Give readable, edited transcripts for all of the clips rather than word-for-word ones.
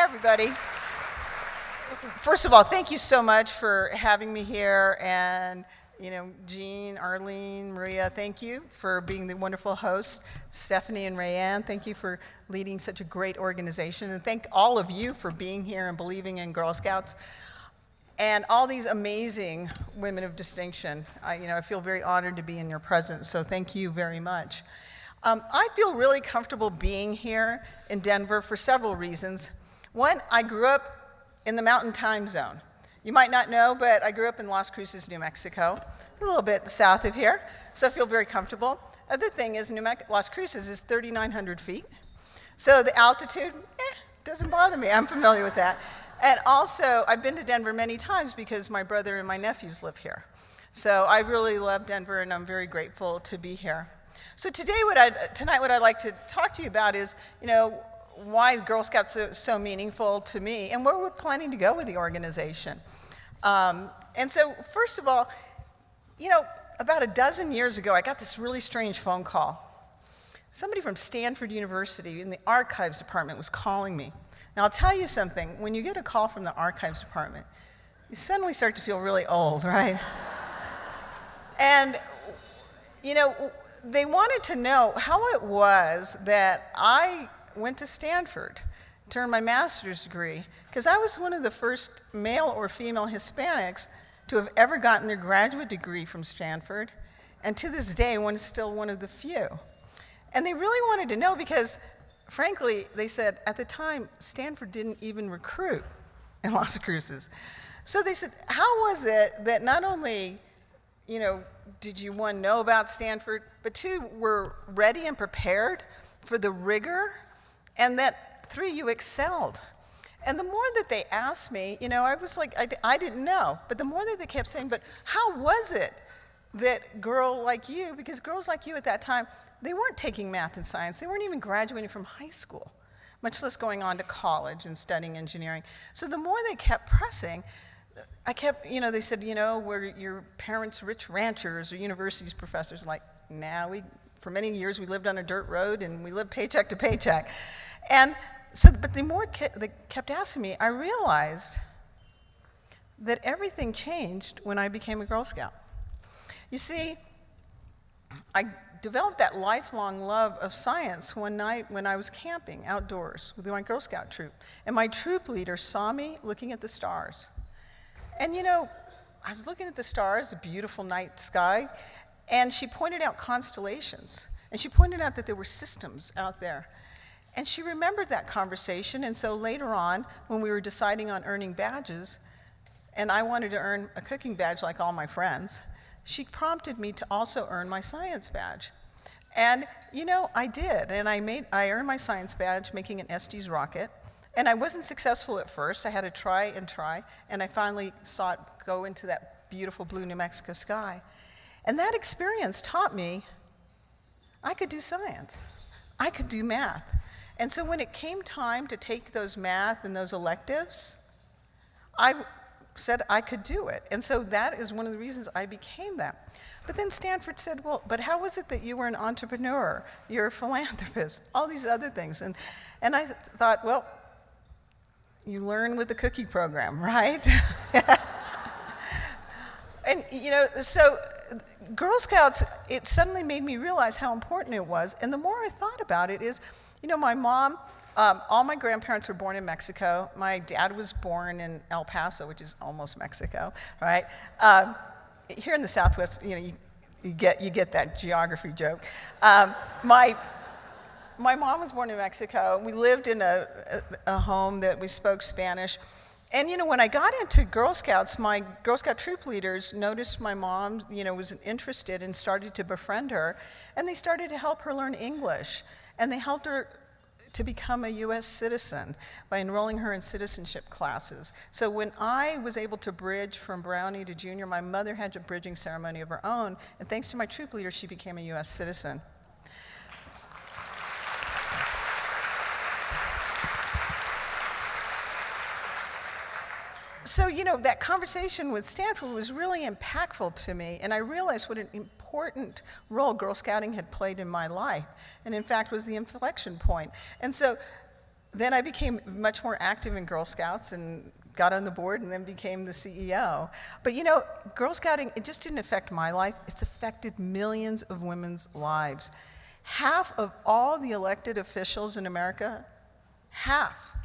everybody. First of all, thank you so much for having me here, and Jean, Arlene, Maria, thank you for being the wonderful host. Stephanie and Rayanne, thank you for leading such a great organization, and thank all of you for being here and believing in Girl Scouts. And all these amazing women of distinction. I feel very honored to be in your presence, so thank you very much. I feel really comfortable being here in Denver for several reasons. One, I grew up in the Mountain Time Zone. You might not know, but I grew up in Las Cruces, New Mexico, a little bit south of here, so I feel very comfortable. Other thing is Las Cruces is 3,900 feet, so the altitude, doesn't bother me. I'm familiar with that. And also, I've been to Denver many times because my brother and my nephews live here. So I really love Denver, and I'm very grateful to be here. So tonight, what I'd like to talk to you about is, why Girl Scouts are so meaningful to me, and where we're planning to go with the organization. And so, first of all, about a dozen years ago, I got this really strange phone call. Somebody from Stanford University in the archives department was calling me. Now, I'll tell you something. When you get a call from the archives department, you suddenly start to feel really old, right? And, they wanted to know how it was that I went to Stanford to earn my master's degree, because I was one of the first male or female Hispanics to have ever gotten their graduate degree from Stanford, and to this day, one is still one of the few. And they really wanted to know because, frankly, they said, at the time, Stanford didn't even recruit in Las Cruces. So they said, how was it that not only, did you, one, know about Stanford, but two, were ready and prepared for the rigor, and that three, you excelled? And the more that they asked me, I was like, I didn't know, but the more that they kept saying, but how was it that girl like you, because girls like you at that time, they weren't taking math and science, they weren't even graduating from high school, much less going on to college and studying engineering. So the more they kept pressing, they said, were your parents rich ranchers or universities professors? Like, nah, for many years we lived on a dirt road and we lived paycheck to paycheck. And so, but the more they kept asking me, I realized that everything changed when I became a Girl Scout. You see, I developed that lifelong love of science one night when I was camping outdoors with my Girl Scout troop. And my troop leader saw me looking at the stars. And I was looking at the stars, a beautiful night sky, and she pointed out constellations. And she pointed out that there were systems out there. And she remembered that conversation, and so later on, when we were deciding on earning badges, and I wanted to earn a cooking badge like all my friends, she prompted me to also earn my science badge. And I did, and I earned my science badge making an Estes rocket. And I wasn't successful at first. I had to try, and I finally saw it go into that beautiful blue New Mexico sky. And that experience taught me I could do science. I could do math. And so when it came time to take those math and those electives, I said I could do it. And so that is one of the reasons I became that. But then Stanford said, well, but how was it that you were an entrepreneur? You're a philanthropist, all these other things. And I thought, well, you learn with the cookie program, right? And, so Girl Scouts, it suddenly made me realize how important it was. And the more I thought about it is, my mom, all my grandparents were born in Mexico. My dad was born in El Paso, which is almost Mexico, right? Here in the Southwest, you get that geography joke. My mom was born in Mexico. We lived in a home that we spoke Spanish. And, when I got into Girl Scouts, my Girl Scout troop leaders noticed my mom, was interested and started to befriend her. And they started to help her learn English. And they helped her to become a U.S. citizen by enrolling her in citizenship classes. So when I was able to bridge from Brownie to junior, my mother had a bridging ceremony of her own. And thanks to my troop leader, she became a U.S. citizen. So, that conversation with Stanford was really impactful to me, and I realized what an important role Girl Scouting had played in my life, and in fact was the inflection point. And so then I became much more active in Girl Scouts and got on the board and then became the CEO. But you know, Girl Scouting, it just didn't affect my life, it's affected millions of women's lives. Half of all the elected officials in America, half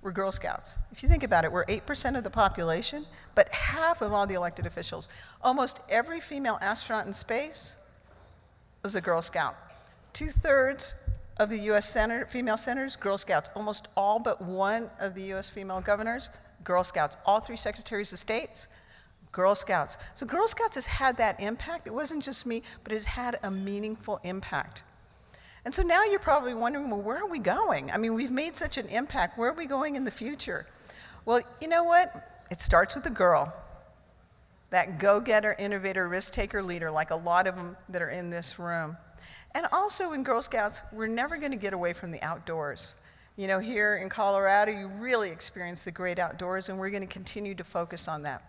were Girl Scouts. If you think about it, we're 8% of the population, but half of all the elected officials. Almost every female astronaut in space was a Girl Scout. 2/3 of the US female senators, Girl Scouts. Almost all but one of the US female governors, Girl Scouts. All 3 secretaries of states, Girl Scouts. So Girl Scouts has had that impact. It wasn't just me, but it has had a meaningful impact. And so now you're probably wondering, well, where are we going? I mean, we've made such an impact. Where are we going in the future? Well, you know what? It starts with the girl. That go-getter, innovator, risk-taker leader, like a lot of them that are in this room. And also in Girl Scouts, we're never going to get away from the outdoors. You know, here in Colorado, you really experience the great outdoors, and we're going to continue to focus on that.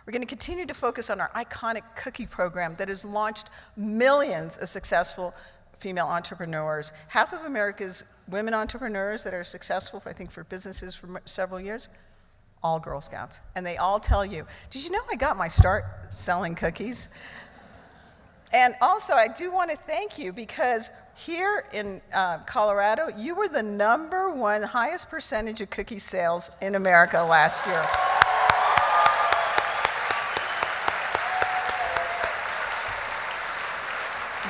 We're going to continue to focus on our iconic cookie program that has launched millions of successful female entrepreneurs. Half of America's women entrepreneurs that are successful, I think, for businesses for several years, all Girl Scouts. And they all tell you, did you know I got my start selling cookies? And also, I do want to thank you because here in Colorado, you were the #1 highest percentage of cookie sales in America last year.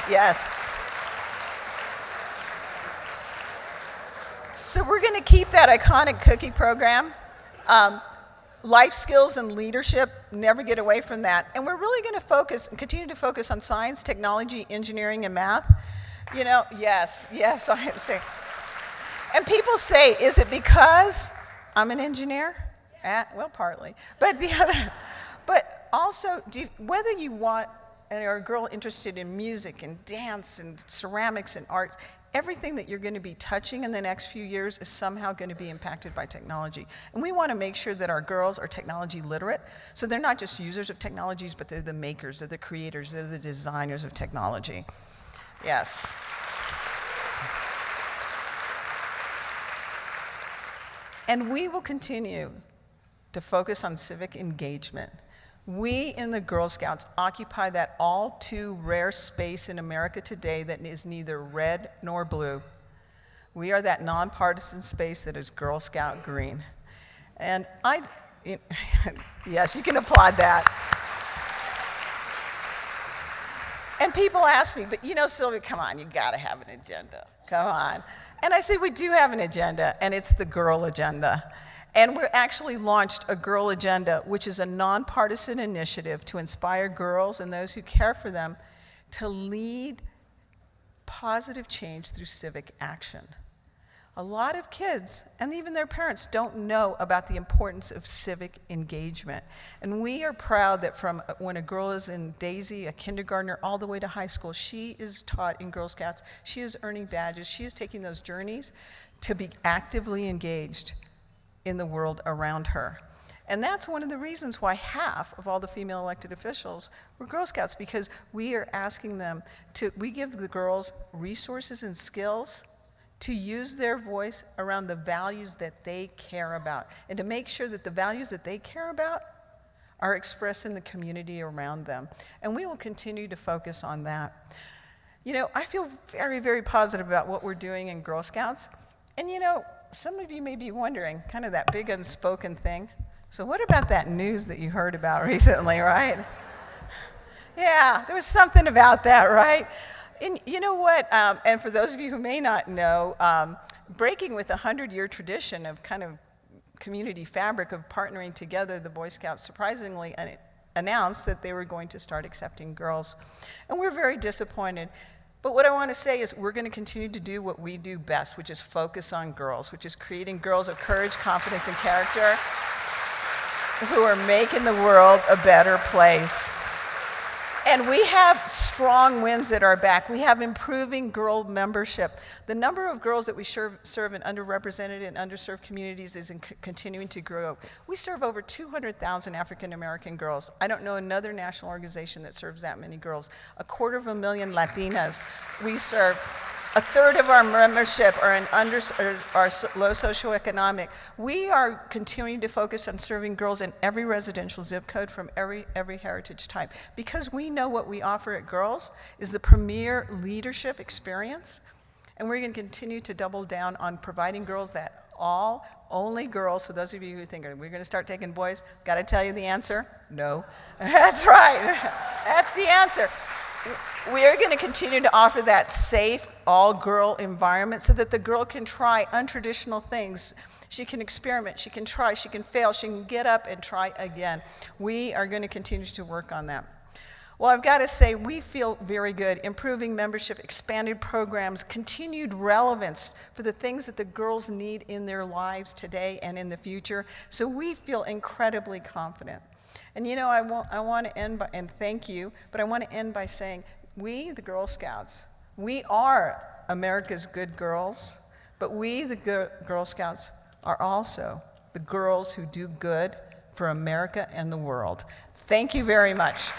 Yes. So we're going to keep that iconic cookie program. Life skills and leadership, never get away from that. And we're really going to focus and continue to focus on science, technology, engineering, and math. You know, yes, I understand. And people say, is it because I'm an engineer? Well, partly. But but also, whether you want, and are a girl interested in music and dance and ceramics and art, everything that you're going to be touching in the next few years is somehow going to be impacted by technology. And we want to make sure that our girls are technology literate, so they're not just users of technologies, but they're the makers, they're the creators, they're the designers of technology. Yes. And we will continue to focus on civic engagement. We in the Girl Scouts occupy that all too rare space in America today that is neither red nor blue. We are that nonpartisan space that is Girl Scout green. And yes, you can applaud that. And people ask me, but you know, Sylvia, come on, you gotta have an agenda, come on. And I say, we do have an agenda, and it's the girl agenda. And we actually launched a Girl Agenda, which is a nonpartisan initiative to inspire girls and those who care for them to lead positive change through civic action. A lot of kids, and even their parents, don't know about the importance of civic engagement. And we are proud that from when a girl is in Daisy, a kindergartner, all the way to high school, she is taught in Girl Scouts, she is earning badges, she is taking those journeys to be actively engaged in the world around her. And that's one of the reasons why half of all the female elected officials were Girl Scouts, because we are asking them we give the girls resources and skills to use their voice around the values that they care about, and to make sure that the values that they care about are expressed in the community around them. And we will continue to focus on that. You know, I feel very, very positive about what we're doing in Girl Scouts. And you know, some of you may be wondering, kind of that big unspoken thing. So what about that news that you heard about recently, right? Yeah, there was something about that, right? And you know what, and for those of you who may not know, breaking with a 100-year tradition of kind of community fabric of partnering together, the Boy Scouts surprisingly announced that they were going to start accepting girls. And we're very disappointed. But what I want to say is we're going to continue to do what we do best, which is focus on girls, which is creating girls of courage, confidence, and character who are making the world a better place. And we have strong winds at our back. We have improving girl membership. The number of girls that we serve in underrepresented and underserved communities is continuing to grow. We serve over 200,000 African American girls. I don't know another national organization that serves that many girls. 250,000 Latinas we serve. A third of our membership are low socioeconomic. We are continuing to focus on serving girls in every residential zip code from every heritage type, because we know what we offer at Girls is the premier leadership experience, and we're going to continue to double down on providing girls that only girls. So those of you who think, are we going to start taking boys? Got to tell you the answer? No. That's right. That's the answer. We are going to continue to offer that safe, all-girl environment so that the girl can try untraditional things. She can experiment, she can try, she can fail, she can get up and try again. We are going to continue to work on that. Well, I've got to say, we feel very good. Improving membership, expanded programs, continued relevance for the things that the girls need in their lives today and in the future. So we feel incredibly confident. And you know, I want to end by, and thank you, but I want to end by saying, we, the Girl Scouts, we are America's good girls, but we, the Girl Scouts, are also the girls who do good for America and the world. Thank you very much.